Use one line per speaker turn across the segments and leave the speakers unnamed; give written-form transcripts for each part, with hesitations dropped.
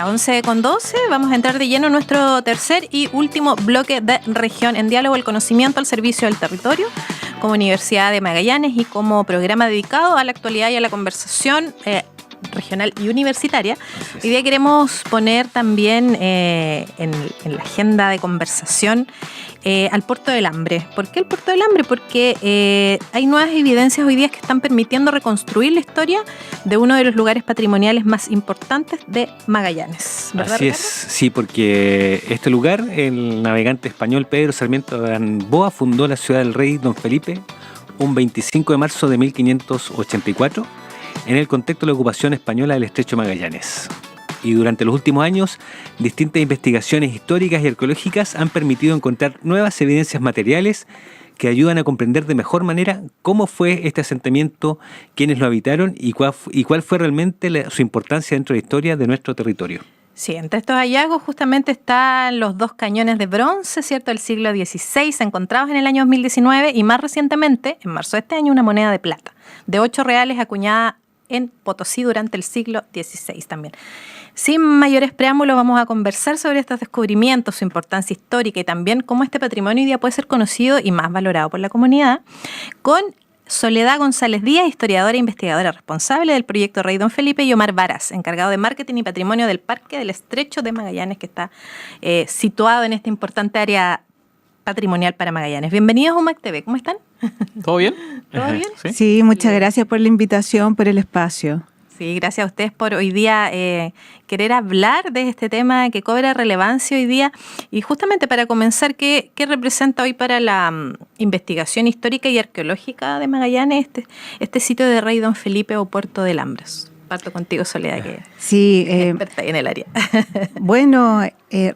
Ya, 11:12, vamos a entrar de lleno en nuestro tercer y último bloque de Región en Diálogo, el conocimiento al servicio del territorio, como Universidad de Magallanes y como programa dedicado a la actualidad y a la conversación regional y universitaria. Hoy día queremos poner también en la agenda de conversación al Puerto del Hambre. ¿Por qué el Puerto del Hambre? Porque hay nuevas evidencias hoy día que están permitiendo reconstruir la historia de uno de los lugares patrimoniales más importantes de Magallanes, ¿verdad,
Así
Ricardo?
es, sí, porque este lugar, el navegante español Pedro Sarmiento de Gamboa fundó la ciudad del rey Don Felipe un 25 de marzo de 1584 en el contexto de la ocupación española del Estrecho de Magallanes. Y durante los últimos años, distintas investigaciones históricas y arqueológicas han permitido encontrar nuevas evidencias materiales que ayudan a comprender de mejor manera cómo fue este asentamiento, quiénes lo habitaron y cuál fue realmente su importancia dentro de la historia de nuestro territorio.
Sí, entre estos hallazgos justamente están los 2 cañones de bronce, ¿cierto?, del siglo XVI, encontrados en el año 2019 y más recientemente, en marzo de este año, una moneda de plata de 8 reales acuñada en Potosí durante el siglo XVI también. Sin mayores preámbulos, vamos a conversar sobre estos descubrimientos, su importancia histórica y también cómo este patrimonio hoy día puede ser conocido y más valorado por la comunidad, con Soledad González Díaz, historiadora e investigadora responsable del proyecto Rey Don Felipe, y Omar Varas, encargado de marketing y patrimonio del Parque del Estrecho de Magallanes, que está situado en esta importante área patrimonial para Magallanes. Bienvenidos a UMAC TV, ¿cómo están?
¿Todo bien?
¿Todo bien?
Sí, muchas gracias por la invitación, por el espacio.
Sí, gracias a ustedes por hoy día querer hablar de este tema que cobra relevancia hoy día. Y justamente para comenzar, ¿qué representa hoy para la investigación histórica y arqueológica de Magallanes este sitio de Rey Don Felipe o Puerto del Hambre? Parto contigo, Soledad, que
sí,
es experta en el área.
Bueno,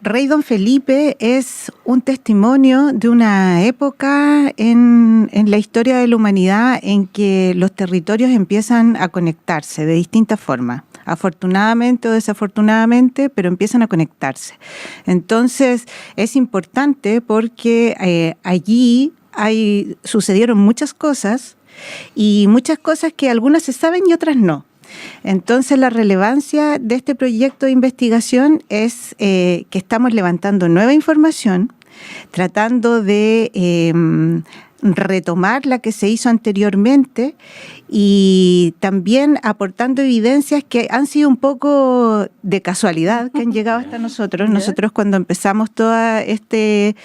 Rey Don Felipe es un testimonio de una época en la historia de la humanidad en que los territorios empiezan a conectarse de distintas formas. Afortunadamente o desafortunadamente, pero empiezan a conectarse. Entonces, es importante porque allí sucedieron muchas cosas y muchas cosas que algunas se saben y otras no. Entonces, la relevancia de este proyecto de investigación es que estamos levantando nueva información, tratando de retomar la que se hizo anteriormente y también aportando evidencias que han sido un poco de casualidad, que han llegado hasta nosotros. Nosotros cuando empezamos todo este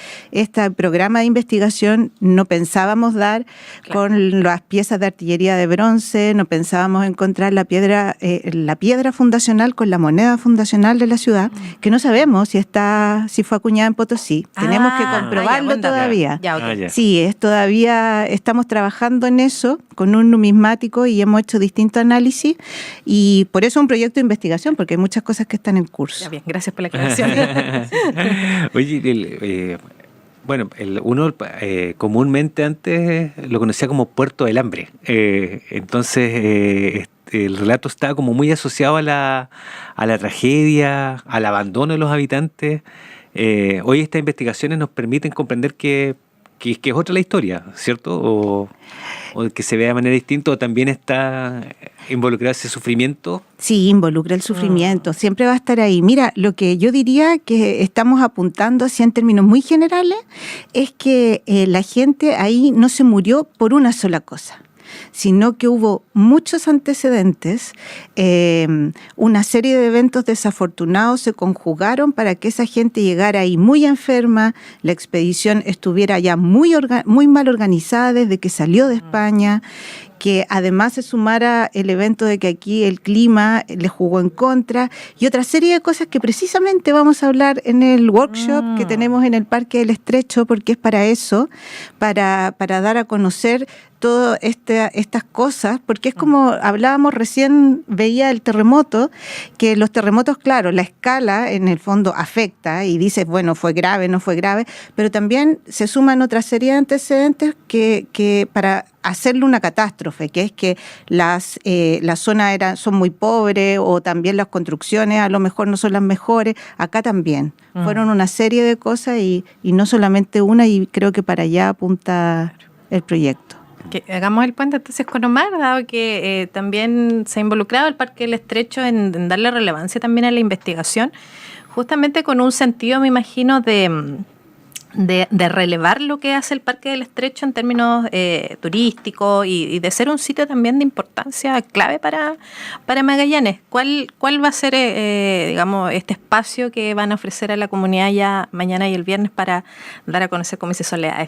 programa de investigación no pensábamos dar con las piezas de artillería de bronce, no pensábamos encontrar la piedra fundacional con la moneda fundacional de la ciudad, que no sabemos si fue acuñada en Potosí. Tenemos que comprobarlo todavía.
Ya, okay.
Sí, todavía estamos trabajando en eso con un numismático y hemos hecho distintos análisis y por eso un proyecto de investigación, porque hay muchas cosas que están en curso.
Ya, bien, gracias por la aclaración.
Oye, uno comúnmente antes lo conocía como Puerto del Hambre. Entonces, el relato está como muy asociado a la tragedia, al abandono de los habitantes. Hoy estas investigaciones nos permiten comprender que es otra la historia, ¿cierto? O que se vea de manera distinta, o también está involucrado ese sufrimiento.
Sí, involucra el sufrimiento, siempre va a estar ahí. Mira, lo que yo diría que estamos apuntando, así en términos muy generales, es que la gente ahí no se murió por una sola cosa, sino que hubo muchos antecedentes, una serie de eventos desafortunados se conjugaron para que esa gente llegara ahí muy enferma, la expedición estuviera ya muy mal organizada desde que salió de España, que además se sumara el evento de que aquí el clima le jugó en contra y otra serie de cosas que precisamente vamos a hablar en el workshop que tenemos en el Parque del Estrecho, porque es para eso, para dar a conocer todas estas cosas, porque es como hablábamos recién, veía el terremoto, que los terremotos, claro, la escala en el fondo afecta y dices, bueno, fue grave, no fue grave, pero también se suman otra serie de antecedentes que para hacerle una catástrofe, que es que las zonas son muy pobres o también las construcciones a lo mejor no son las mejores, acá también. Fueron una serie de cosas y no solamente una, y creo que para allá apunta el proyecto.
Que hagamos el puente entonces con Omar, dado que también se ha involucrado el Parque del Estrecho en darle relevancia también a la investigación, justamente con un sentido, me imagino, de relevar lo que hace el Parque del Estrecho en términos turísticos y de ser un sitio también de importancia clave para Magallanes. ¿Cuál va a ser, digamos, este espacio que van a ofrecer a la comunidad ya mañana y el viernes para dar a conocer, como dice Soledad,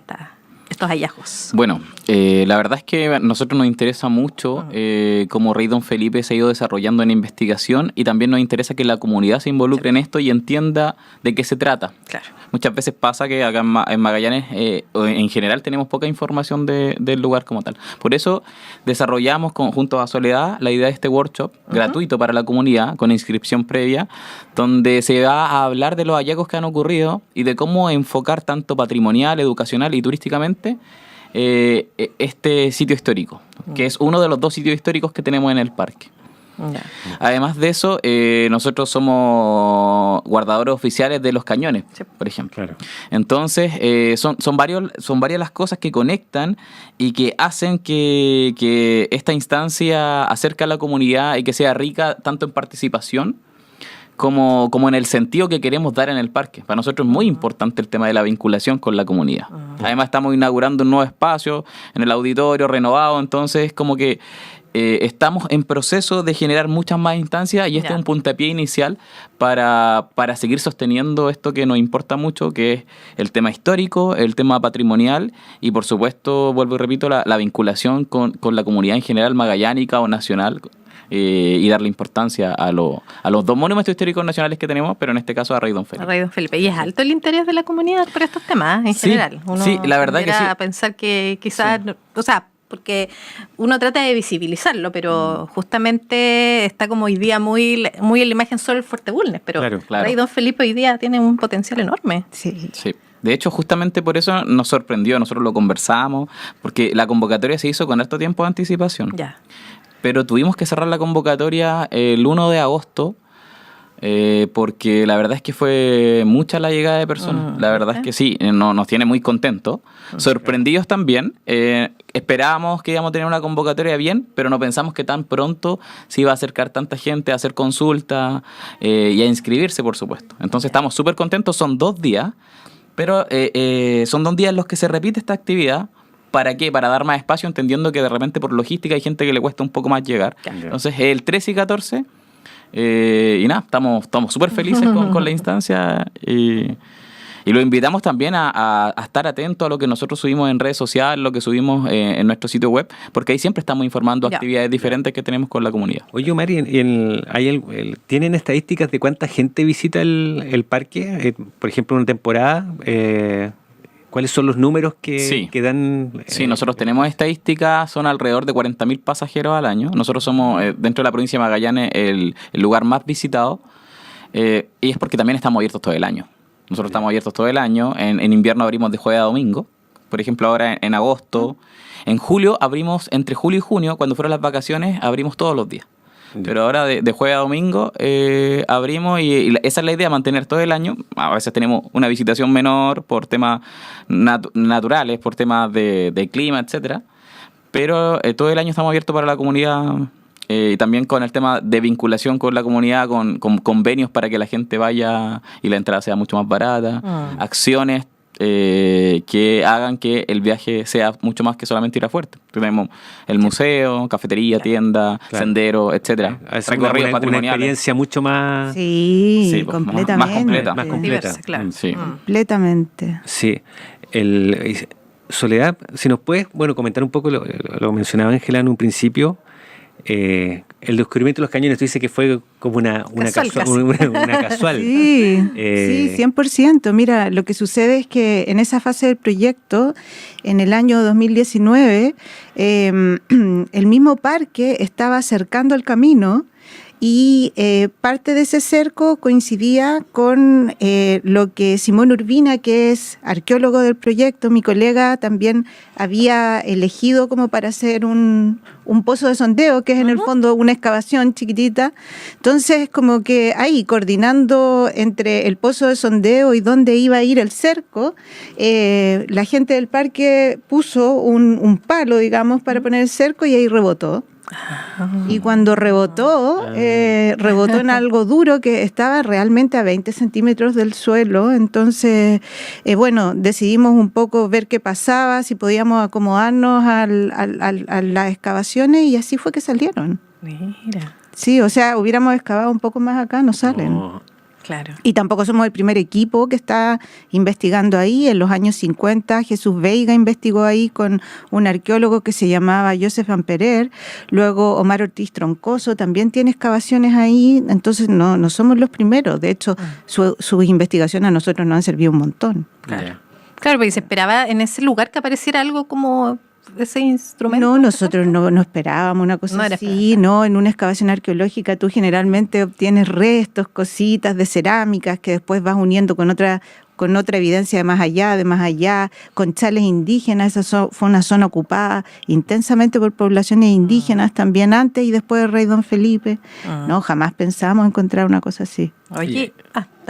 estos hallazgos?
Bueno, la verdad es que a nosotros nos interesa mucho cómo Rey Don Felipe se ha ido desarrollando en investigación, y también nos interesa que la comunidad se involucre en esto y entienda de qué se trata.
Claro.
Muchas veces pasa que acá en Magallanes, o en general, tenemos poca información del lugar como tal. Por eso desarrollamos junto a Soledad la idea de este workshop gratuito para la comunidad, con inscripción previa, donde se va a hablar de los hallazgos que han ocurrido y de cómo enfocar tanto patrimonial, educacional y turísticamente este sitio histórico, que es uno de los 2 sitios históricos que tenemos en el parque.
Ya.
Además de eso, nosotros somos guardadores oficiales de los cañones,
Sí.
por ejemplo.
Claro.
Entonces, son varias las cosas que conectan y que hacen que esta instancia acerque a la comunidad y que sea rica tanto en participación como en el sentido que queremos dar en el parque. Para nosotros es muy importante el tema de la vinculación con la comunidad. Además, estamos inaugurando un nuevo espacio en el auditorio renovado, entonces como que estamos en proceso de generar muchas más instancias, y este es un puntapié inicial para seguir sosteniendo esto que nos importa mucho, que es el tema histórico, el tema patrimonial y, por supuesto, vuelvo y repito, la vinculación con la comunidad en general magallánica o nacional, y darle importancia a los 2 monumentos históricos nacionales que tenemos, pero en este caso a Rey Don Felipe.
A Rey Don Felipe. Y es alto el interés de la comunidad por estos temas en general. Uno
sí, la verdad que sí.
A pensar que quizás, o sea, porque uno trata de visibilizarlo, pero justamente está como hoy día muy en la imagen solo el Fuerte Bulnes, pero
Claro.
Rey Don Felipe hoy día tiene un potencial enorme.
Sí.
Sí. De hecho, justamente por eso nos sorprendió, nosotros lo conversamos, porque la convocatoria se hizo con harto tiempo de anticipación.
Ya.
Pero tuvimos que cerrar la convocatoria el 1 de agosto, porque la verdad es que fue mucha la llegada de personas. La verdad es que sí, nos tiene muy contentos, sorprendidos también. Esperábamos que íbamos a tener una convocatoria bien, pero no pensamos que tan pronto se iba a acercar tanta gente a hacer consultas y a inscribirse, por supuesto. Entonces estamos súper contentos, son 2 días, pero son 2 días en los que se repite esta actividad. ¿Para qué? Para dar más espacio, entendiendo que de repente por logística hay gente que le cuesta un poco más llegar.
Claro.
Entonces, el 13 y 14, y nada, estamos súper felices con la instancia, y lo invitamos también a estar atentos a lo que nosotros subimos en redes sociales, lo que subimos en nuestro sitio web, porque ahí siempre estamos informando actividades diferentes que tenemos con la comunidad.
Oye, Omar, ¿tienen estadísticas de cuánta gente visita el parque? Por ejemplo, una temporada, ¿cuáles son los números que dan?
Sí, nosotros tenemos estadísticas, son alrededor de 40.000 pasajeros al año. Nosotros somos, dentro de la provincia de Magallanes, el lugar más visitado, y es porque también estamos abiertos todo el año. Nosotros estamos abiertos todo el año. En invierno abrimos de jueves a domingo. Por ejemplo, ahora en agosto. En julio abrimos, entre julio y junio, cuando fueron las vacaciones, abrimos todos los días. Pero ahora de jueves a domingo abrimos, y esa es la idea, mantener todo el año. A veces tenemos una visitación menor por temas naturales, por temas de clima, etcétera. Pero todo el año estamos abiertos para la comunidad, y también con el tema de vinculación con la comunidad, con convenios para que la gente vaya y la entrada sea mucho más barata, acciones que hagan que el viaje sea mucho más que solamente ir a Fuerte. Tenemos el museo, cafetería, tienda, sendero, etcétera.
Recorridos patrimoniales. Una experiencia mucho más...
Sí, completamente.
Más completa.
Más completa.
Diversa, claro.
Sí.
Completamente.
Sí. Soledad, si nos puedes comentar un poco, lo mencionaba Ángela en un principio, el descubrimiento de los cañones. Tú dices que fue como una casual.
Sí, sí, 100%. Mira, lo que sucede es que en esa fase del proyecto, en el año 2019, el mismo parque estaba cercando el camino y parte de ese cerco coincidía con lo que Simón Urbina, que es arqueólogo del proyecto, mi colega, también había elegido como para hacer un pozo de sondeo, que es en el fondo una excavación chiquitita. Entonces, como que ahí, coordinando entre el pozo de sondeo y dónde iba a ir el cerco, la gente del parque puso un palo, digamos, para poner el cerco y ahí rebotó. Y cuando rebotó en algo duro que estaba realmente a 20 centímetros del suelo. Entonces, bueno, decidimos un poco ver qué pasaba, si podíamos acomodarnos a las excavaciones, y así fue que salieron.
Mira.
Sí, o sea, hubiéramos excavado un poco más acá, no salen.
No.
Claro.
Y tampoco somos el primer equipo que está investigando ahí. En los años 50, Jesús Veiga investigó ahí con un arqueólogo que se llamaba Joseph Amperer. Luego Omar Ortiz Troncoso también tiene excavaciones ahí. Entonces no somos los primeros. De hecho, sus investigaciones a nosotros nos han servido un montón.
Ya.
Claro, porque se esperaba en ese lugar que apareciera algo como ese instrumento.
No, nosotros no esperábamos una cosa así, no, en una excavación arqueológica tú generalmente obtienes restos, cositas de cerámicas que después vas uniendo con otra evidencia de más allá, con chales indígenas. Esa fue una zona ocupada intensamente por poblaciones indígenas también antes y después del rey Don Felipe. No, jamás pensamos encontrar una cosa así.
Oye,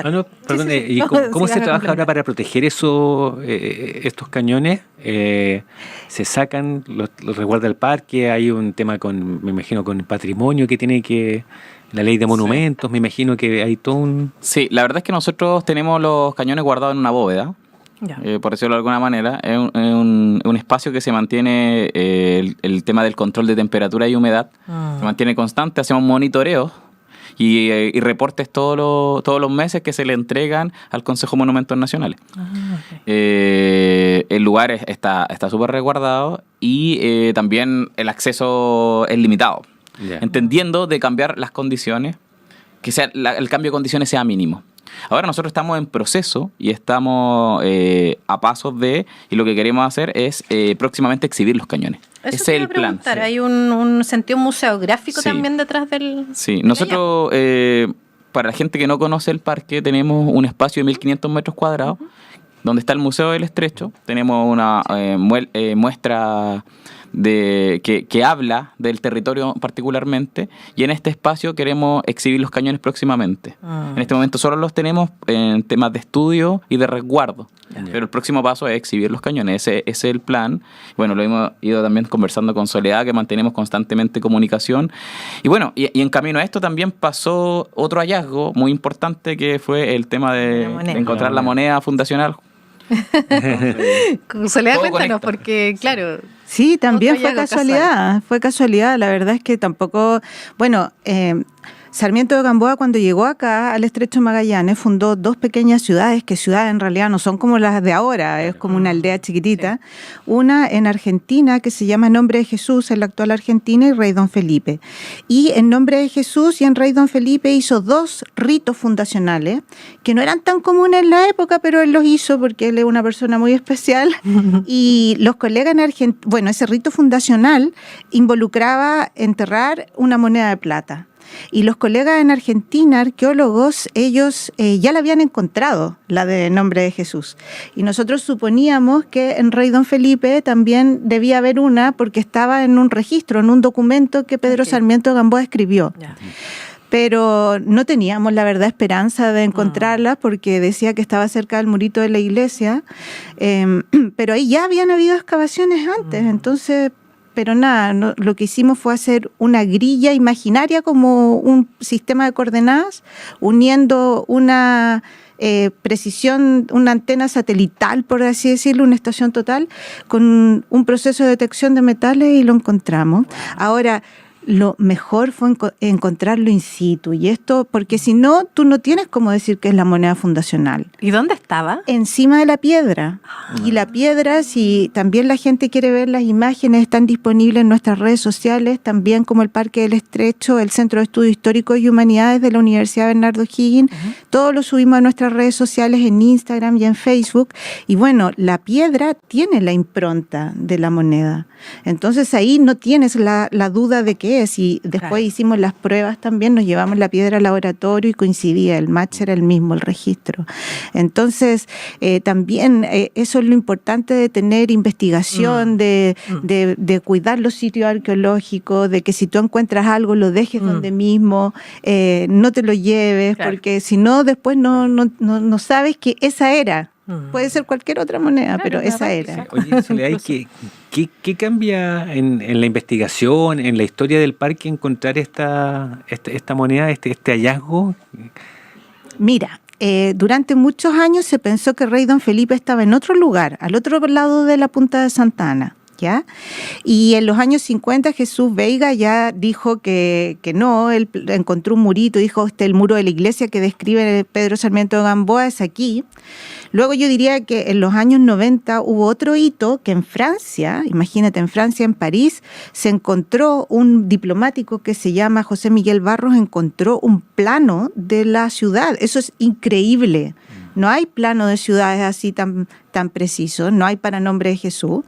no, perdón,
sí.
¿y
No,
cómo se
sigas
trabaja ahora
completo.
para proteger estos cañones? ¿Se sacan, los resguarda el parque? ¿Hay un tema me imagino, con patrimonio que tiene que... La ley de monumentos, me imagino que hay todo un...
Sí, la verdad es que nosotros tenemos los cañones guardados en una bóveda,
Ya.
por decirlo de alguna manera. Es un espacio que se mantiene, el tema del control de temperatura y humedad, se mantiene constante. Hacemos monitoreo y reportes todos los meses que se le entregan al Consejo de Monumentos Nacionales. El lugar está súper resguardado y también el acceso es limitado.
Ya.
Entendiendo de cambiar las condiciones, que el cambio de condiciones sea mínimo. Ahora nosotros estamos en proceso y estamos a pasos y lo que queremos hacer es próximamente exhibir los cañones.
Eso
Ese
te
es
iba
el
a
plan.
preguntar. Hay un sentido museográfico
Sí.
también detrás del...
Sí, nosotros, para la gente que no conoce el parque, tenemos un espacio de 1.500 metros cuadrados, donde está el Museo del Estrecho. Tenemos una muestra que habla del territorio particularmente, y en este espacio queremos exhibir los cañones próximamente. En este momento solo los tenemos en temas de estudio y de resguardo, pero el próximo paso es exhibir los cañones. Ese es el plan. Bueno, lo hemos ido también conversando con Soledad, que mantenemos constantemente comunicación. Y bueno, y en camino a esto también pasó otro hallazgo muy importante, que fue el tema de encontrar la moneda fundacional.
Soledad,
Todo
cuéntanos,
conecta.
porque claro...
Sí, también
Otro hallazgo
fue casualidad. La verdad es que tampoco, bueno, Sarmiento de Gamboa, cuando llegó acá al Estrecho de Magallanes, fundó 2 pequeñas ciudades, que ciudades en realidad no son como las de ahora, es como una aldea chiquitita. Sí. Una en Argentina que se llama Nombre de Jesús, en la actual Argentina, y Rey Don Felipe. Y en Nombre de Jesús y en Rey Don Felipe hizo 2 ritos fundacionales que no eran tan comunes en la época, pero él los hizo porque él es una persona muy especial. Y los colegas en Argentina, bueno, ese rito fundacional involucraba enterrar una moneda de plata. Y los colegas en Argentina, arqueólogos, ellos ya la habían encontrado, la de Nombre de Jesús. Y nosotros suponíamos que en Rey Don Felipe también debía haber una, porque estaba en un registro, en un documento que Pedro Sarmiento de Gamboa escribió. Ya. Pero no teníamos, la verdad, esperanza de encontrarla, porque decía que estaba cerca del murito de la iglesia. Pero ahí ya habían habido excavaciones antes, entonces... Pero nada, lo que hicimos fue hacer una grilla imaginaria, como un sistema de coordenadas, uniendo una precisión, una antena satelital, por así decirlo, una estación total, con un proceso de detección de metales, y lo encontramos. Ahora, lo mejor fue encontrarlo in situ, y esto, porque si no, tú no tienes cómo decir que es la moneda fundacional.
¿Y dónde estaba?
Encima de la piedra. Y la piedra, si también la gente quiere ver las imágenes, están disponibles en nuestras redes sociales, también como el Parque del Estrecho, el Centro de Estudios Históricos y Humanidades de la Universidad Bernardo O'Higgins. Todo lo subimos a nuestras redes sociales, en Instagram y en Facebook. Y bueno, la piedra tiene la impronta de la moneda. Entonces ahí no tienes la duda de que es. Y después
Claro.
hicimos las pruebas también, nos llevamos la piedra al laboratorio y coincidía, el match era el mismo, el registro. Entonces, también eso es lo importante de tener investigación, de cuidar los sitios arqueológicos, de que si tú encuentras algo, lo dejes donde mismo, no te lo lleves,
Claro.
porque si no, después no sabes que esa era. Puede ser cualquier otra moneda,
Claro,
pero
una
esa
réplica.
era.
Oye, Soledad, ¿qué cambia en la investigación, en la historia del parque, encontrar esta moneda, este hallazgo?
Mira, durante muchos años se pensó que Rey Don Felipe estaba en otro lugar, al otro lado de la punta de Santa Ana. ¿Ya? Y en los años 50 Jesús Veiga ya dijo que no, él encontró un murito, dijo, el muro de la iglesia que describe Pedro Sarmiento de Gamboa es aquí. Luego yo diría que en los años 90 hubo otro hito que en Francia, imagínate, en Francia, en París, se encontró un diplomático que se llama José Miguel Barros, encontró un plano de la ciudad. Eso es increíble. No hay plano de ciudades así tan preciso, no hay para nombre de Jesús.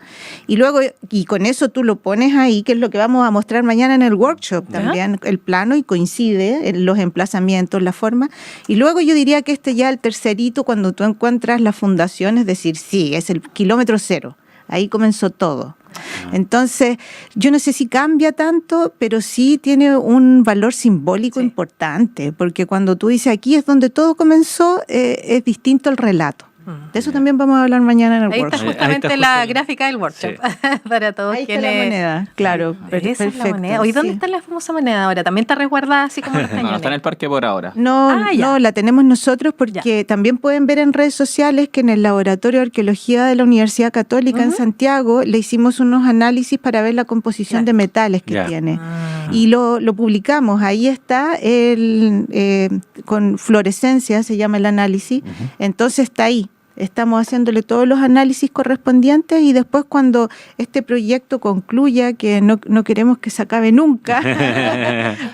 Y luego, y con eso tú lo pones ahí, que es lo que vamos a mostrar mañana en el workshop también, el plano, y coincide en los emplazamientos, la forma. Y luego yo diría que ya el tercerito, cuando tú encuentras la fundación, es decir, sí, es el kilómetro cero. Ahí comenzó todo. Entonces, yo no sé si cambia tanto, pero sí tiene un valor simbólico importante, porque cuando tú dices aquí es donde todo comenzó, es distinto el relato. De eso también vamos a hablar mañana en el
Ahí está
workshop.
justamente la gráfica del workshop para todos
Ahí está la
quienes...
moneda, claro.
Esa es la
perfecto,
moneda. Oye, ¿dónde
sí.
está la famosa moneda ahora? ¿También está resguardada así como los
No,
cañones?
no está en el parque por ahora.
No,
Ya.
no, la tenemos nosotros porque también pueden ver en redes sociales que en el Laboratorio de Arqueología de la Universidad Católica en Santiago le hicimos unos análisis para ver la composición de metales que tiene. Y lo publicamos. Ahí está con fluorescencia, se llama el análisis. Entonces está ahí. Estamos haciéndole todos los análisis correspondientes y después cuando este proyecto concluya, que no queremos que se acabe nunca,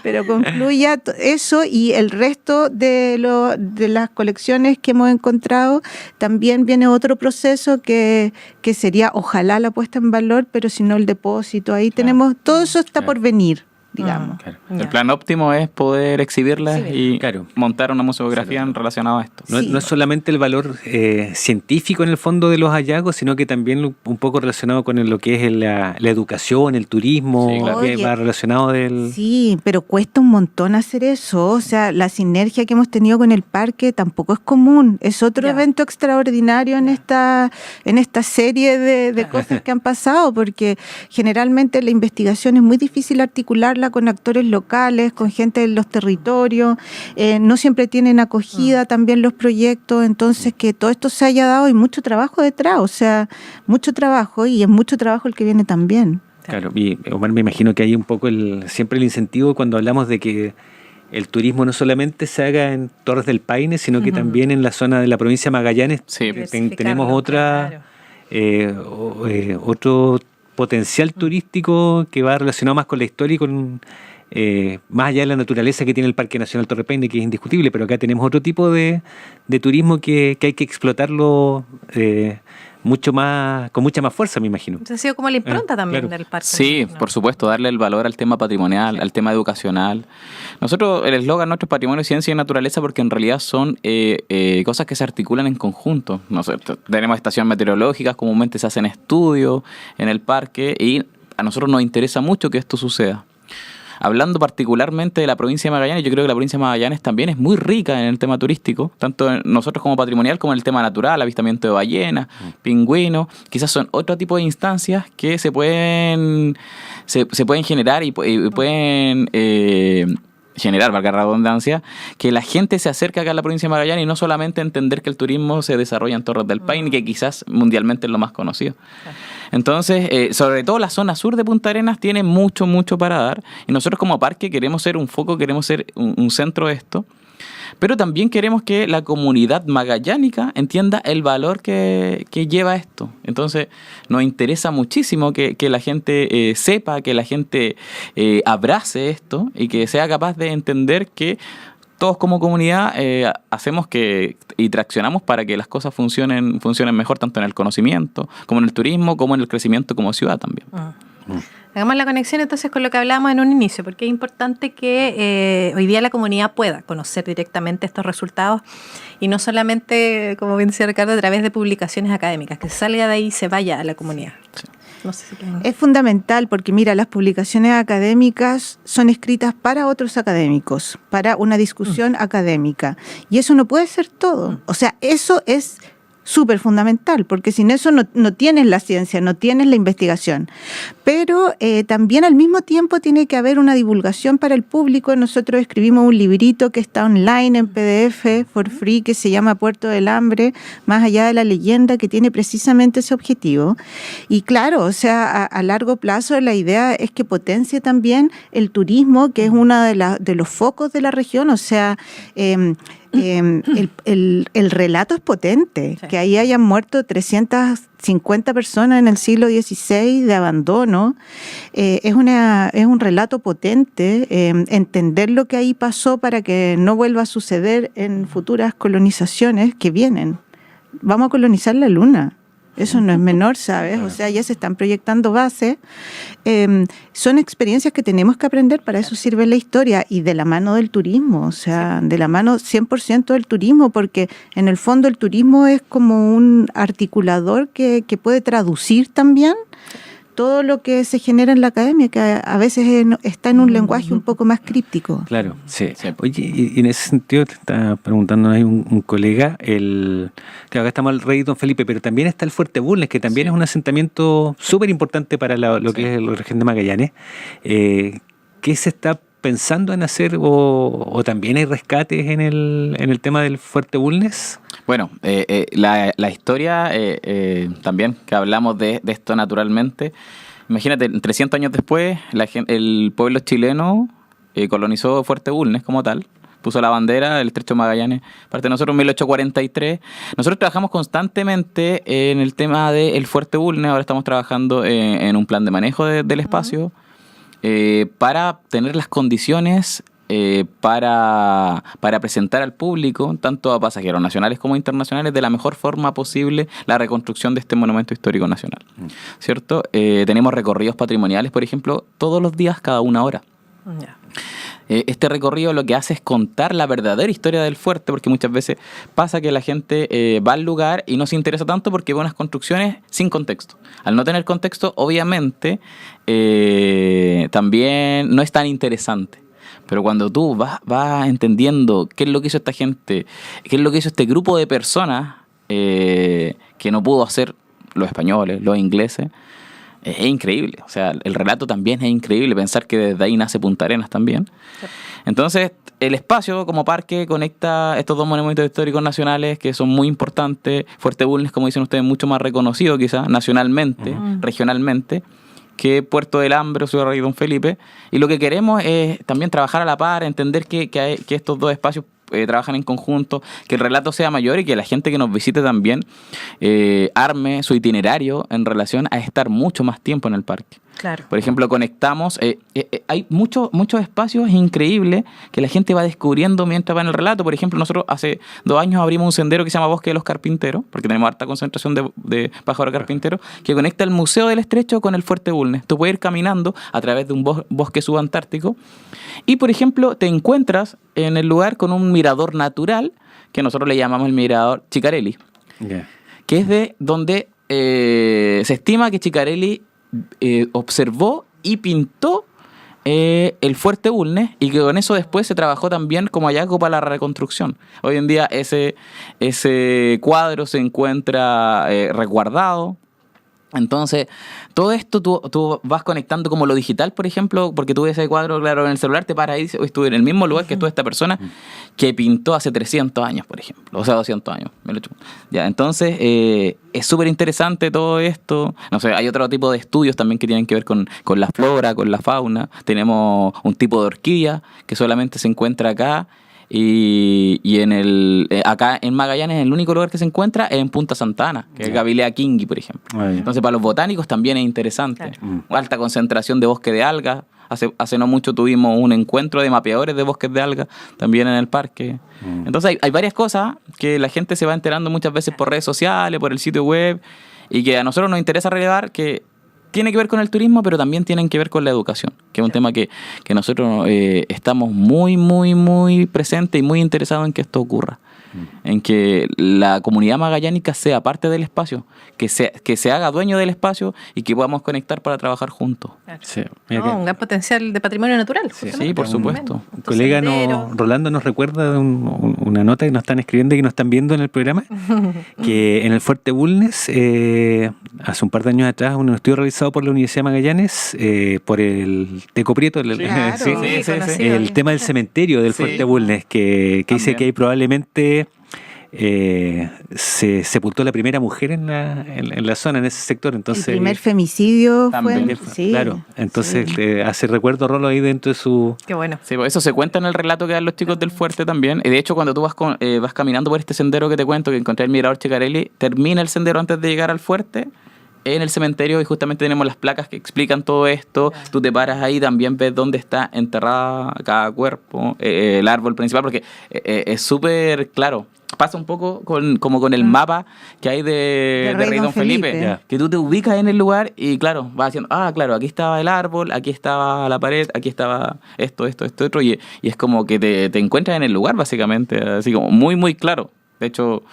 pero concluya eso y el resto de las colecciones que hemos encontrado, también viene otro proceso que sería ojalá la puesta en valor, pero si no el depósito. Ahí tenemos, todo eso está por venir, digamos.
Claro. El plan óptimo es poder exhibirlas y montar una museografía relacionada a esto.
No es solamente el valor científico en el fondo de los hallazgos, sino que también un poco relacionado con lo que es la educación, el turismo,
Sí, claro.
que va relacionado del...
Sí, pero cuesta un montón hacer eso. O sea, la sinergia que hemos tenido con el parque tampoco es común. Es otro evento extraordinario en esta serie de cosas que han pasado, porque generalmente la investigación es muy difícil articularla con actores locales, con gente de los territorios. No siempre tienen acogida también los proyectos. Entonces, que todo esto se haya dado y mucho trabajo detrás. O sea, mucho trabajo y es mucho trabajo el que viene también.
Claro, y Omar, me imagino que hay un poco siempre el incentivo cuando hablamos de que el turismo no solamente se haga en Torres del Paine, sino que también en la zona de la provincia de Magallanes tenemos otro potencial turístico que va relacionado más con la historia y con más allá de la naturaleza que tiene el Parque Nacional Torres del Paine, que es indiscutible, pero acá tenemos otro tipo de turismo que hay que explotarlo mucho más, con mucha más fuerza, me imagino.
Entonces ha sido como la impronta también del parque.
Sí, por supuesto, darle el valor al tema patrimonial, al tema educacional. Nosotros, el eslogan nuestro es Patrimonio, Ciencia y Naturaleza, porque en realidad son cosas que se articulan en conjunto. Tenemos estaciones meteorológicas, comúnmente se hacen estudios en el parque y a nosotros nos interesa mucho que esto suceda. Hablando particularmente de la provincia de Magallanes, yo creo que la provincia de Magallanes también es muy rica en el tema turístico, tanto nosotros como patrimonial como en el tema natural, avistamiento de ballenas, pingüinos. Quizás son otro tipo de instancias que se pueden generar y pueden generar, valga la redundancia, que la gente se acerque acá a la provincia de Magallanes y no solamente entender que el turismo se desarrolla en Torres del Paine, que quizás mundialmente es lo más conocido. Entonces, sobre todo la zona sur de Punta Arenas tiene mucho para dar y nosotros como parque queremos ser un foco, queremos ser un centro de esto, pero también queremos que la comunidad magallánica entienda el valor que lleva esto. Entonces, nos interesa muchísimo que la gente sepa, que la gente abrace esto y que sea capaz de entender que todos como comunidad hacemos y traccionamos para que las cosas funcionen mejor, tanto en el conocimiento, como en el turismo, como en el crecimiento como ciudad también.
Hagamos la conexión entonces con lo que hablábamos en un inicio, porque es importante que hoy día la comunidad pueda conocer directamente estos resultados y no solamente, como bien decía Ricardo, a través de publicaciones académicas, que salga de ahí y se vaya a la comunidad.
Sí.
No sé si quieren...
Es fundamental porque, mira, las publicaciones académicas son escritas para otros académicos, para una discusión académica. Y eso no puede ser todo. O sea, eso es súper fundamental, porque sin eso no tienes la ciencia, no tienes la investigación. Pero también al mismo tiempo tiene que haber una divulgación para el público. Nosotros escribimos un librito que está online en PDF for free, que se llama Puerto del Hambre, más allá de la leyenda, que tiene precisamente ese objetivo. Y claro, o sea, a largo plazo la idea es que potencie también el turismo, que es uno de los focos de la región. O sea, el relato es potente, sí. Que ahí hayan muerto 350 personas en el siglo XVI de abandono, es un relato potente. Entender lo que ahí pasó para que no vuelva a suceder en futuras colonizaciones que vienen. Vamos a colonizar la Luna. Eso no es menor, ¿sabes? O sea, ya se están proyectando bases. Son experiencias que tenemos que aprender, para eso sirve la historia, y de la mano del turismo, o sea, de la mano 100% del turismo, porque en el fondo el turismo es como un articulador que puede traducir también todo lo que se genera en la academia, que a veces está en un lenguaje un poco más críptico.
Claro, sí. Oye, y en ese sentido te está preguntando ahí un colega, claro, acá estamos al rey Don Felipe, pero también está el Fuerte Bulnes, que también es un asentamiento súper importante para lo que es la región de Magallanes. ¿Qué se está pensando en hacer, o también hay rescates en el tema del Fuerte Bulnes?
Bueno, la historia, también que hablamos de esto naturalmente, imagínate, 300 años después, el pueblo chileno colonizó Fuerte Bulnes como tal, puso la bandera, el Estrecho de Magallanes, parte de nosotros en 1843. Nosotros trabajamos constantemente en el tema del Fuerte Bulnes, ahora estamos trabajando en un plan de manejo del espacio, para tener las condiciones para presentar al público, tanto a pasajeros nacionales como internacionales, de la mejor forma posible la reconstrucción de este monumento histórico nacional, ¿cierto? Tenemos recorridos patrimoniales, por ejemplo, todos los días, cada 1 hora.
Yeah.
Este recorrido lo que hace es contar la verdadera historia del fuerte, porque muchas veces pasa que la gente va al lugar y no se interesa tanto porque ve unas construcciones sin contexto. Al no tener contexto, obviamente, también no es tan interesante. Pero cuando tú vas entendiendo qué es lo que hizo esta gente, qué es lo que hizo este grupo de personas que no pudo hacer los españoles, los ingleses, es increíble. O sea, el relato también es increíble, pensar que desde ahí nace Punta Arenas también. Sí. Entonces, el espacio como parque conecta estos dos monumentos históricos nacionales que son muy importantes. Fuerte Bulnes, como dicen ustedes, mucho más reconocido quizás nacionalmente, regionalmente, que Puerto del Hambre o Ciudad Rey Don Felipe. Y lo que queremos es también trabajar a la par, entender que estos dos espacios trabajan en conjunto, que el relato sea mayor y que la gente que nos visite también arme su itinerario en relación a estar mucho más tiempo en el parque.
Claro.
Por ejemplo, conectamos, hay muchos espacios increíbles que la gente va descubriendo mientras va en el relato. Por ejemplo, nosotros hace 2 años abrimos un sendero que se llama Bosque de los Carpinteros, porque tenemos harta concentración de pájaros carpinteros, que conecta el Museo del Estrecho con el Fuerte Bulnes. Tú puedes ir caminando a través de un bosque subantártico y, por ejemplo, te encuentras en el lugar con un mirador natural, que nosotros le llamamos el mirador Chicarelli, que es de donde se estima que Chicarelli observó y pintó el Fuerte Bulnes, y que con eso después se trabajó también como hallazgo para la reconstrucción. Hoy en día ese cuadro se encuentra resguardado. Entonces, todo esto tú vas conectando como lo digital, por ejemplo, porque tú ves ese cuadro, claro, en el celular, te paras ahí y dices, estuve en el mismo lugar que estuvo esta persona que pintó hace 300 años, por ejemplo, o sea, 200 años. Ya, entonces, es súper interesante todo esto. No sé, hay otro tipo de estudios también que tienen que ver con la flora, con la fauna. Tenemos un tipo de orquídea que solamente se encuentra acá. Y acá en Magallanes el único lugar que se encuentra es en Punta Santa Ana, que es Gavilea Kingui, por ejemplo. Entonces para los botánicos también es interesante. Claro. Alta concentración de bosque de algas. Hace no mucho tuvimos un encuentro de mapeadores de bosques de algas también en el parque. Entonces hay varias cosas que la gente se va enterando muchas veces por redes sociales, por el sitio web, y que a nosotros nos interesa relevar que tiene que ver con el turismo, pero también tienen que ver con la educación, que es un tema que nosotros estamos muy, muy, muy presentes y muy interesados en que esto ocurra. En que la comunidad magallánica sea parte del espacio, que se haga dueño del espacio y que podamos conectar para trabajar juntos.
Sí,
Un gran potencial de patrimonio natural.
Sí, por supuesto.
Un colega, Rolando, nos recuerda de una nota que nos están escribiendo y que nos están viendo en el programa, que en el Fuerte Bulnes, hace un par de años atrás, un estudio realizado por la Universidad de Magallanes, por el Teco Prieto, el tema del cementerio del Fuerte Bulnes, que dice que hay probablemente se sepultó la primera mujer en la zona, en ese sector. Entonces,
el primer femicidio fue.
Sí, claro. Entonces hace recuerdo Rolo ahí dentro de su...
Qué bueno.
Sí, pues eso se cuenta en el relato que dan los chicos del Fuerte también. Y de hecho, cuando tú vas caminando por este sendero que te cuento, que encontré el Mirador Checarelli, termina el sendero antes de llegar al Fuerte, en el cementerio, y justamente tenemos las placas que explican todo esto. Tú te paras ahí, también ves dónde está enterrada cada cuerpo, el árbol principal, porque es súper claro. Pasa un poco como con el mapa que hay de Rey Don Felipe. Que tú te ubicas en el lugar y claro, vas haciendo, claro, aquí estaba el árbol, aquí estaba la pared, aquí estaba esto, otro, y es como que te encuentras en el lugar, básicamente, así como muy, muy claro. De hecho,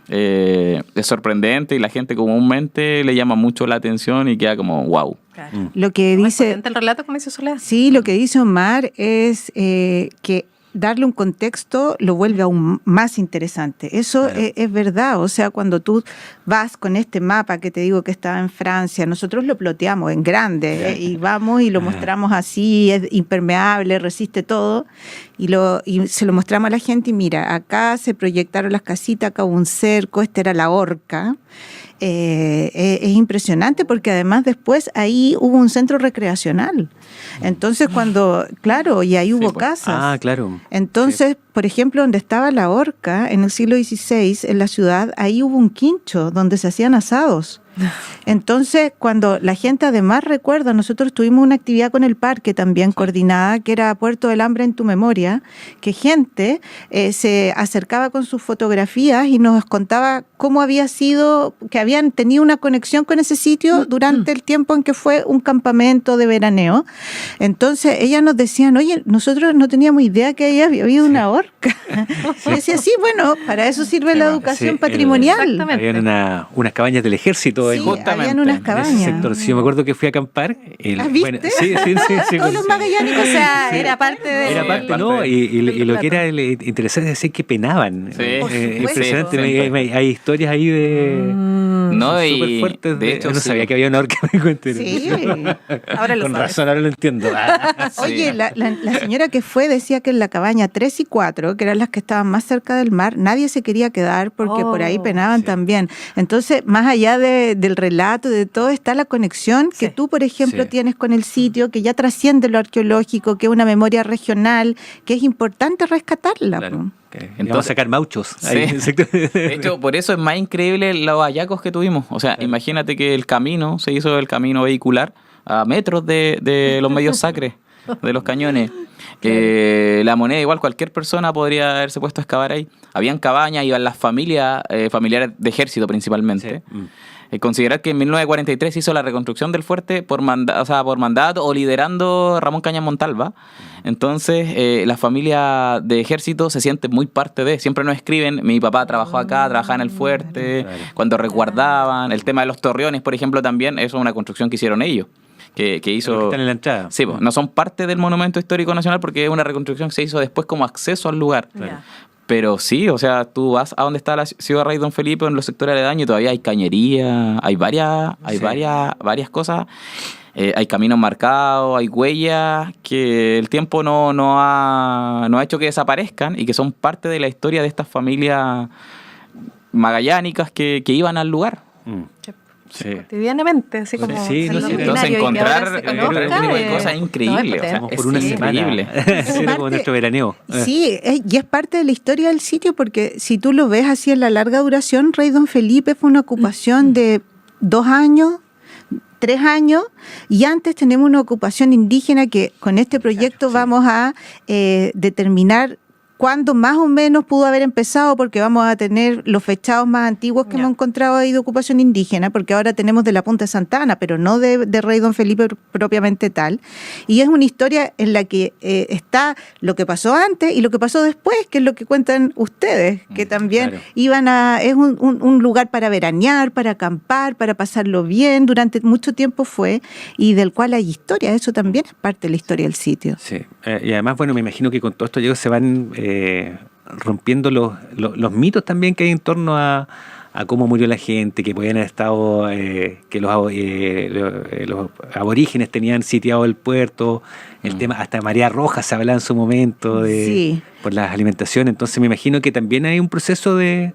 es sorprendente y la gente comúnmente le llama mucho la atención y queda como wow.
Claro.
Lo que dice
el relato, como dice Soledad.
Sí, lo que dice Omar es que darle un contexto lo vuelve aún más interesante. Eso es verdad. O sea, cuando tú vas con este mapa que te digo que estaba en Francia, nosotros lo ploteamos en grande y vamos y lo mostramos así, es impermeable, resiste todo, y se lo mostramos a la gente y mira, acá se proyectaron las casitas, acá hubo un cerco, esta era la horca. Es impresionante porque además después ahí hubo un centro recreacional. Entonces y ahí hubo casas.
Claro.
Entonces, por ejemplo, donde estaba la horca en el siglo XVI, en la ciudad, ahí hubo un quincho donde se hacían asados. Entonces, cuando la gente además recuerda, nosotros tuvimos una actividad con el parque también coordinada, que era Puerto del Hambre en tu memoria, que gente se acercaba con sus fotografías y nos contaba cómo había sido, que habían tenido una conexión con ese sitio durante el tiempo en que fue un campamento de veraneo. Entonces, ellas nos decían, oye, nosotros no teníamos idea que ahí había habido una horca. Y decía, sí, bueno, para eso sirve la educación patrimonial.
Habían unas cabañas del ejército.
Habían unas cabañas.
Sector. Sí, yo me acuerdo que fui a acampar.
¿Has visto?
Bueno, sí.
Todos los magallánicos,
o sea, era parte de...
Era parte, ¿no? Y lo que era interesante es decir que penaban. Impresionante. Hay historias ahí de... súper fuertes.
De hecho,
no sabía que había una horca.
Sí.
Ahora lo
Con
sabes.
razón, ahora lo entiendo.
Oye, la señora que fue decía que en la cabaña 3 y 4, que eran las que estaban más cerca del mar, nadie se quería quedar porque por ahí penaban también. Entonces, más allá del relato, de todo, está la conexión que tú, por ejemplo, tienes con el sitio, que ya trasciende lo arqueológico, que es una memoria regional, que es importante rescatarla.
Claro. Entonces sacar mauchos.
De hecho, por eso es más increíble los hallazgos que tuvimos. O sea, imagínate que se hizo el camino vehicular a metros de los medios sacres, de los cañones. La moneda, igual cualquier persona podría haberse puesto a excavar ahí. Habían cabañas, iban las familias, familiares de ejército principalmente. Considerar que en 1943 hizo la reconstrucción del fuerte por mandato o liderando Ramón Cañas Montalva. Entonces, la familia de ejército se siente muy parte de. Siempre nos escriben, mi papá trabajó acá, trabajaba en el fuerte, cuando resguardaban. El tema de los torreones, por ejemplo, también, eso es una construcción que hicieron ellos. Que hizo...
Que están en la entrada.
Sí, pues, no son parte del Monumento Histórico Nacional porque es una reconstrucción que se hizo después como acceso al lugar.
Claro.
Pero sí, o sea, tú vas a donde está la ciudad Rey Don Felipe, en los sectores aledaños, y todavía hay cañería, hay varias cosas. Hay caminos marcados, hay huellas que el tiempo no ha hecho que desaparezcan y que son parte de la historia de estas familias magallánicas que iban al lugar.
Cotidianamente, así como
entonces encontrar cosas increíbles, o sea,
por una semana. Era como nuestro veraneo.
Sí, y es parte de la historia del sitio, porque si tú lo ves así en la larga duración, Rey Don Felipe fue una ocupación de 2 años, 3 años, y antes tenemos una ocupación indígena que con este proyecto vamos a determinar cuándo más o menos pudo haber empezado, porque vamos a tener los fechados más antiguos que hemos encontrado ahí de ocupación indígena, porque ahora tenemos de la Punta de Santa Ana, pero no de Rey Don Felipe propiamente tal. Y es una historia en la que está lo que pasó antes y lo que pasó después, que es lo que cuentan ustedes, que también iban a... Es un lugar para veranear, para acampar, para pasarlo bien, durante mucho tiempo fue, y del cual hay historia, eso también es parte de la historia del sitio.
Sí, y además, bueno, me imagino que con todo esto se van rompiendo los mitos también que hay en torno a cómo murió la gente, que podían haber estado, que los aborígenes tenían sitiado el puerto, el tema, hasta María Roja se hablaba en su momento por las alimentaciones. Entonces me imagino que también hay un proceso de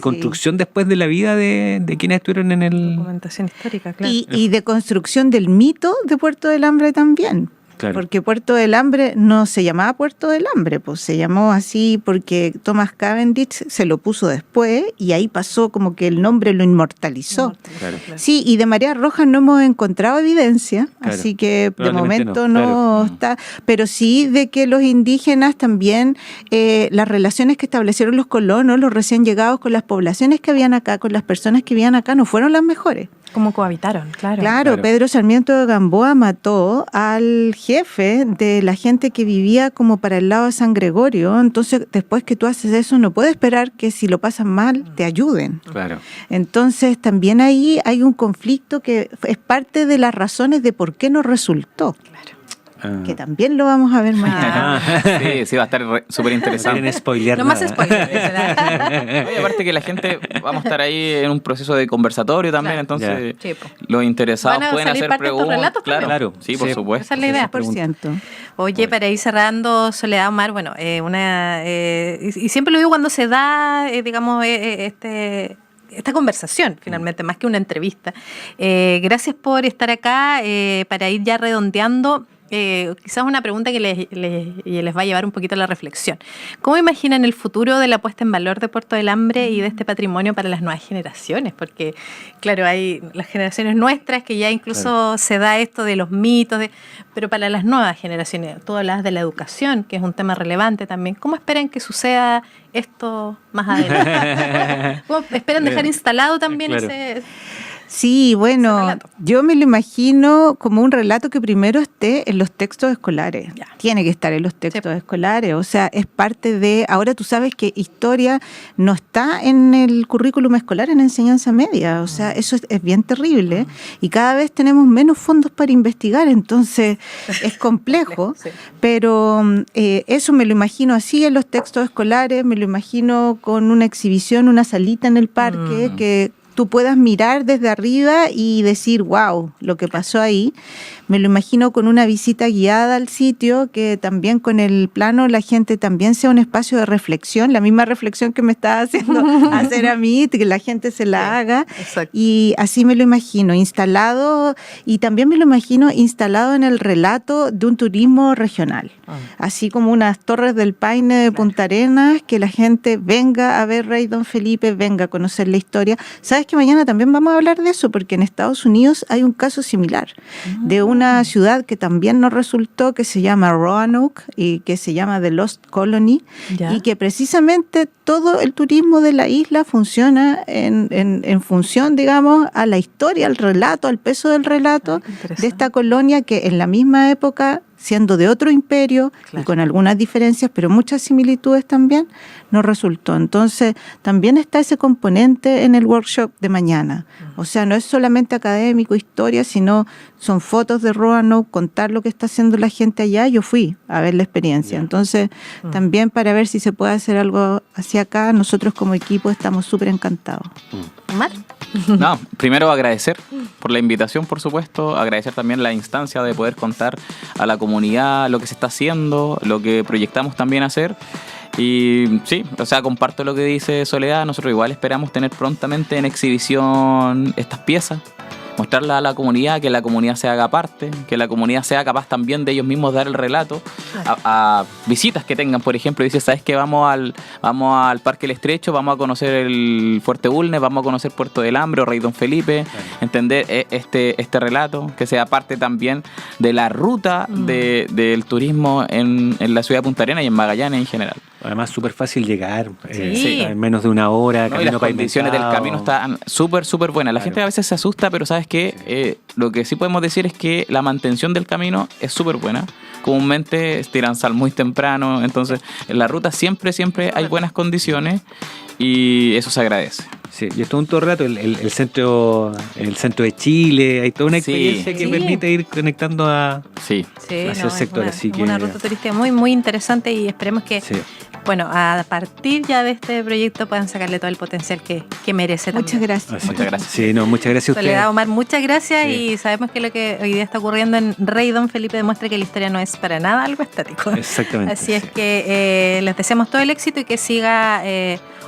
construcción después de la vida de quienes estuvieron en el...
Documentación histórica, claro.
Y de construcción del mito de Puerto del Hambre también.
Claro.
Porque Puerto del Hambre no se llamaba Puerto del Hambre, pues se llamó así porque Thomas Cavendish se lo puso después y ahí pasó como que el nombre lo inmortalizó.
Claro.
Sí, y de María Roja no hemos encontrado evidencia, así que de momento no está, pero sí de que los indígenas también, las relaciones que establecieron los colonos, los recién llegados con las poblaciones que habían acá, con las personas que vivían acá, no fueron las mejores.
¿Cómo cohabitaron?
Claro, Pedro Sarmiento de Gamboa mató al jefe de la gente que vivía como para el lado de San Gregorio. Entonces, después que tú haces eso, no puedes esperar que si lo pasan mal, te ayuden.
Claro.
Entonces, también ahí hay un conflicto que es parte de las razones de por qué no resultó. Que también lo vamos a ver mañana.
Sí, va a estar súper interesante.
No spoilear
no
nada.
más spoiler.
Oye, aparte que la gente, vamos a estar ahí en un proceso de conversatorio también, entonces los interesados pueden hacer preguntas.
Relatos,
claro.
Sí, por supuesto.
Esa es la idea.
100%.
Oye, para ir cerrando, Soledad Omar, bueno, y siempre lo digo cuando se da, digamos, esta conversación, finalmente, más que una entrevista. Gracias por estar acá, para ir ya redondeando. Quizás una pregunta que les va a llevar un poquito a la reflexión. ¿Cómo imaginan el futuro de la puesta en valor de Puerto del Hambre y de este patrimonio para las nuevas generaciones? Porque, claro, hay las generaciones nuestras que ya incluso se da esto de los mitos, pero para las nuevas generaciones, tú hablabas de la educación, que es un tema relevante también. ¿Cómo esperan que suceda esto más adelante? ¿Cómo esperan dejar instalado también ese...
Sí, bueno, yo me lo imagino como un relato que primero esté en los textos escolares. Tiene que estar en los textos escolares, o sea, es parte de... Ahora tú sabes que historia no está en el currículum escolar en enseñanza media, o sea, eso es bien terrible y cada vez tenemos menos fondos para investigar, entonces es complejo, pero eso me lo imagino así en los textos escolares, me lo imagino con una exhibición, una salita en el parque que tú puedas mirar desde arriba y decir, wow, lo que pasó ahí. Me lo imagino con una visita guiada al sitio, que también con el plano la gente también sea un espacio de reflexión, la misma reflexión que me está haciendo hacer a mí, que la gente se la haga.
Exacto.
Y así me lo imagino, instalado, y también me lo imagino instalado en el relato de un turismo regional. Así como unas Torres del Paine de Punta Arenas, que la gente venga a ver Rey Don Felipe, venga a conocer la historia. ¿Sabes que mañana también vamos a hablar de eso? Porque en Estados Unidos hay un caso similar de una ciudad que también no resultó, que se llama Roanoke y que se llama The Lost Colony, y que precisamente todo el turismo de la isla funciona en función, digamos, a la historia, al relato, al peso del relato de esta colonia que en la misma época, siendo de otro imperio, y con algunas diferencias, pero muchas similitudes también, no resultó. Entonces, también está ese componente en el workshop de mañana. O sea, no es solamente académico, historia, sino son fotos de Roanoke, contar lo que está haciendo la gente allá. Yo fui a ver la experiencia. Entonces, también para ver si se puede hacer algo hacia acá, nosotros como equipo estamos súper encantados.
Omar.
No, primero agradecer por la invitación, por supuesto, agradecer también la instancia de poder contar a la comunidad lo que se está haciendo, lo que proyectamos también hacer. Y sí, o sea, comparto lo que dice Soledad, nosotros igual esperamos tener prontamente en exhibición estas piezas, mostrarlas a la comunidad, que la comunidad se haga parte, que la comunidad sea capaz también de ellos mismos dar el relato a visitas que tengan, por ejemplo, dice, ¿sabes qué? Vamos al Parque El Estrecho, vamos a conocer el Fuerte Bulnes, vamos a conocer Puerto del Hambre o Rey Don Felipe, entender este relato, que sea parte también de la ruta del turismo en la ciudad de Punta Arenas y en Magallanes en general.
Además, súper fácil llegar.
Sí.
En menos de una hora.
No, y las condiciones del camino están súper, súper buenas. La
Claro.
gente a veces se asusta, pero ¿sabes qué? Lo que sí podemos decir es que la mantención del camino es súper buena. Comúnmente tiran sal muy temprano, entonces en la ruta siempre hay buenas condiciones y eso se agradece.
Sí, y esto es todo el rato, el centro de Chile, hay toda una
Sí.
experiencia que
Sí.
permite ir conectando a...
Sí.
Sí,
hacia
no,
el sector,
es
así que-
una ruta turística muy, muy interesante y esperemos que,
Sí.
bueno, a partir ya de este proyecto puedan sacarle todo el potencial que merece
Muchas
también.
gracias.
Así.
Muchas gracias.
Sí, no, muchas gracias a ustedes.
Soledad, Omar, muchas gracias
Sí.
y sabemos que lo que hoy día está ocurriendo en Rey Don Felipe demuestra que la historia no es para nada algo estático.
Exactamente.
Así es
sí.
que les deseamos todo el éxito y que siga,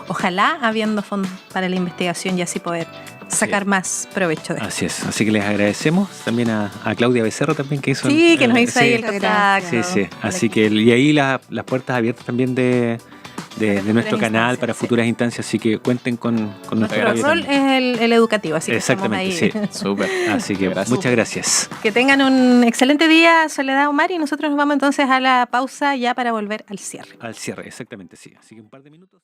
ojalá, habiendo fondos para la investigación y así poder sacar más provecho de esto.
Así es, así que les agradecemos también a Claudia Becerro también que hizo...
Sí, que nos hizo ahí
sí,
el
Muchas
contacto.
Sí, sí, así que y ahí las puertas abiertas también de nuestro canal
instancias,
para
sí.
futuras instancias, así que cuenten con nuestro
Nuestro
apoyo
rol
también.
es el educativo, así que estamos ahí.
Exactamente, sí.
Súper.
Así que
Gracias.
muchas gracias.
Que tengan un excelente día, Soledad, Omar, y nosotros nos vamos entonces a la pausa ya para volver al cierre.
Al cierre, exactamente, sí. Así que un par de minutos.